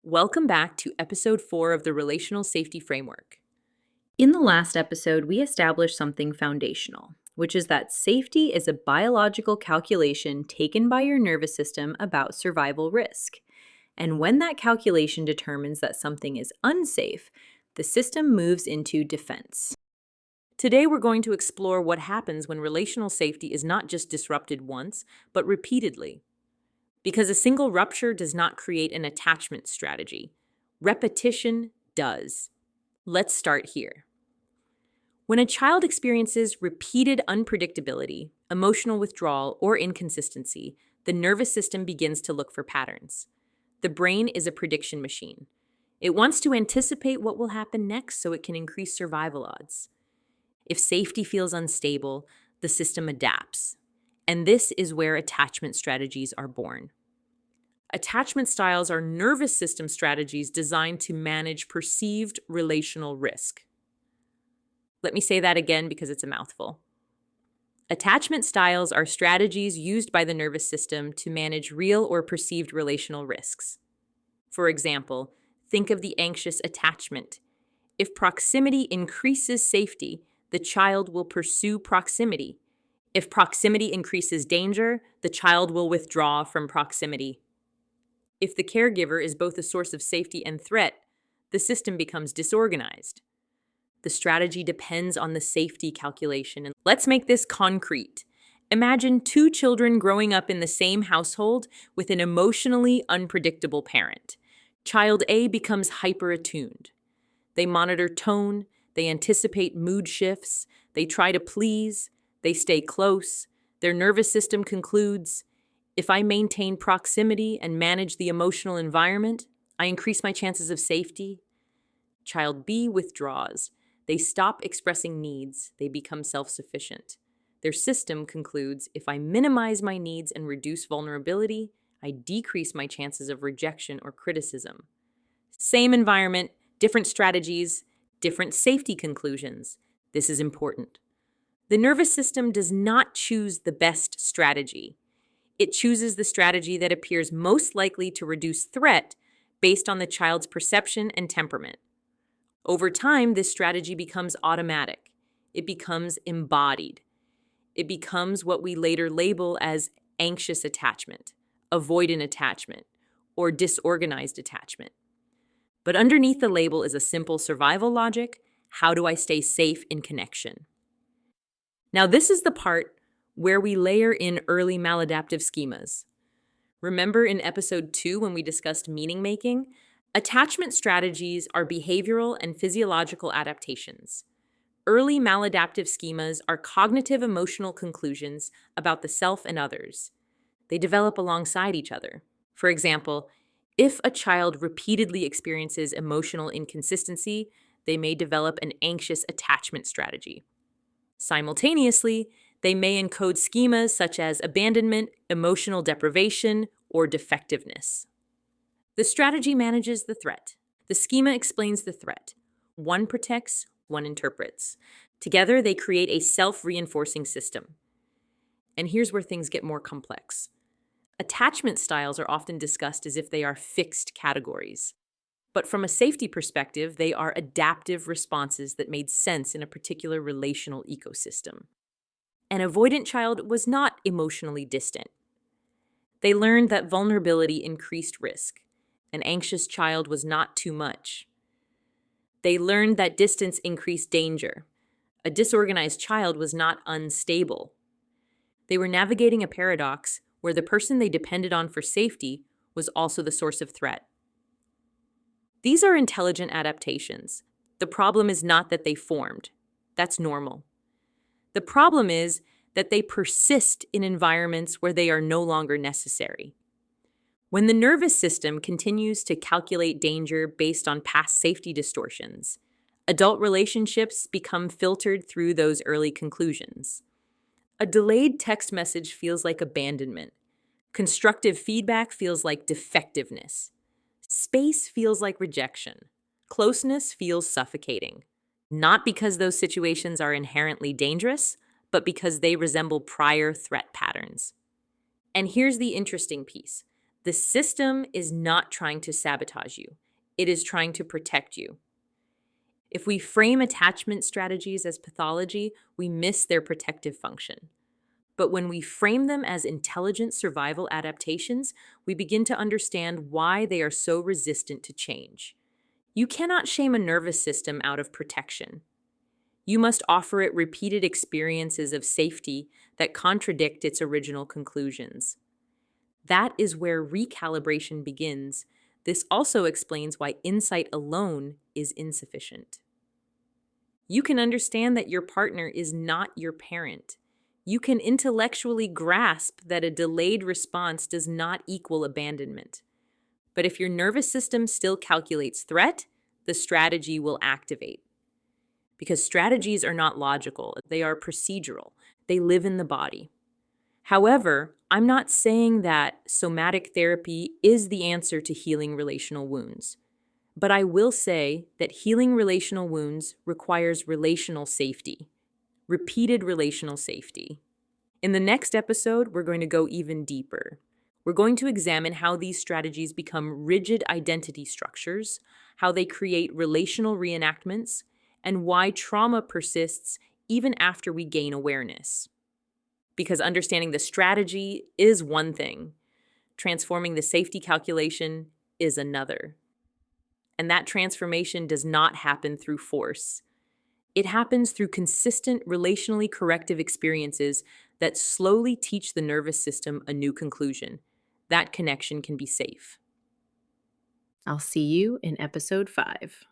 Welcome back to episode 4 of the Relational Safety Framework. In the last episode, we established something foundational, which is that safety is a biological calculation taken by your nervous system about survival risk. And when that calculation determines that something is unsafe, the system moves into defense. Today, we're going to explore what happens when relational safety is not just disrupted once, but repeatedly. Because a single rupture does not create an attachment strategy. Repetition does. Let's start here. When a child experiences repeated unpredictability, emotional withdrawal, or inconsistency, the nervous system begins to look for patterns. The brain is a prediction machine. It wants to anticipate what will happen next so it can increase survival odds. If safety feels unstable, the system adapts. And this is where attachment strategies are born. Attachment styles are nervous system strategies designed to manage perceived relational risk. Let me say that again because it's a mouthful. Attachment styles are strategies used by the nervous system to manage real or perceived relational risks. For example, think of the anxious attachment. If proximity increases safety, the child will pursue proximity. If proximity increases danger, the child will withdraw from proximity. If the caregiver is both a source of safety and threat, the system becomes disorganized. The strategy depends on the safety calculation. And let's make this concrete. Imagine two children growing up in the same household with an emotionally unpredictable parent. Child A becomes hyper-attuned. They monitor tone, they anticipate mood shifts, they try to please, they stay close. Their nervous system concludes, if I maintain proximity and manage the emotional environment, I increase my chances of safety. Child B withdraws. They stop expressing needs. They become self-sufficient. Their system concludes, if I minimize my needs and reduce vulnerability, I decrease my chances of rejection or criticism. Same environment, different strategies, different safety conclusions. This is important. The nervous system does not choose the best strategy. It chooses the strategy that appears most likely to reduce threat based on the child's perception and temperament. Over time, this strategy becomes automatic. It becomes embodied. It becomes what we later label as anxious attachment, avoidant attachment, or disorganized attachment. But underneath the label is a simple survival logic: how do I stay safe in connection? Now, this is the part where we layer in early maladaptive schemas. Remember in episode 2 when we discussed meaning making? Attachment strategies are behavioral and physiological adaptations. Early maladaptive schemas are cognitive emotional conclusions about the self and others. They develop alongside each other. For example, if a child repeatedly experiences emotional inconsistency, they may develop an anxious attachment strategy. Simultaneously, they may encode schemas such as abandonment, emotional deprivation, or defectiveness. The strategy manages the threat. The schema explains the threat. One protects, one interprets. Together, they create a self-reinforcing system. And here's where things get more complex. Attachment styles are often discussed as if they are fixed categories. But from a safety perspective, they are adaptive responses that made sense in a particular relational ecosystem. An avoidant child was not emotionally distant. They learned that vulnerability increased risk. An anxious child was not too much. They learned that distance increased danger. A disorganized child was not unstable. They were navigating a paradox where the person they depended on for safety was also the source of threat. These are intelligent adaptations. The problem is not that they formed. That's normal. The problem is that they persist in environments where they are no longer necessary. When the nervous system continues to calculate danger based on past safety distortions, adult relationships become filtered through those early conclusions. A delayed text message feels like abandonment. Constructive feedback feels like defectiveness. Space feels like rejection. Closeness feels suffocating. Not because those situations are inherently dangerous, but because they resemble prior threat patterns. And here's the interesting piece. The system is not trying to sabotage you, it is trying to protect you. If we frame attachment strategies as pathology, we miss their protective function. But when we frame them as intelligent survival adaptations, we begin to understand why they are so resistant to change. You cannot shame a nervous system out of protection. You must offer it repeated experiences of safety that contradict its original conclusions. That is where recalibration begins. This also explains why insight alone is insufficient. You can understand that your partner is not your parent. You can intellectually grasp that a delayed response does not equal abandonment. But if your nervous system still calculates threat, the strategy will activate. Because strategies are not logical, they are procedural. They live in the body. However, I'm not saying that somatic therapy is the answer to healing relational wounds. But I will say that healing relational wounds requires relational safety, repeated relational safety. In the next episode, we're going to go even deeper. We're going to examine how these strategies become rigid identity structures, how they create relational reenactments, and why trauma persists even after we gain awareness. Because understanding the strategy is one thing, transforming the safety calculation is another. And that transformation does not happen through force. It happens through consistent, relationally corrective experiences that slowly teach the nervous system a new conclusion. That connection can be safe. I'll see you in episode 5.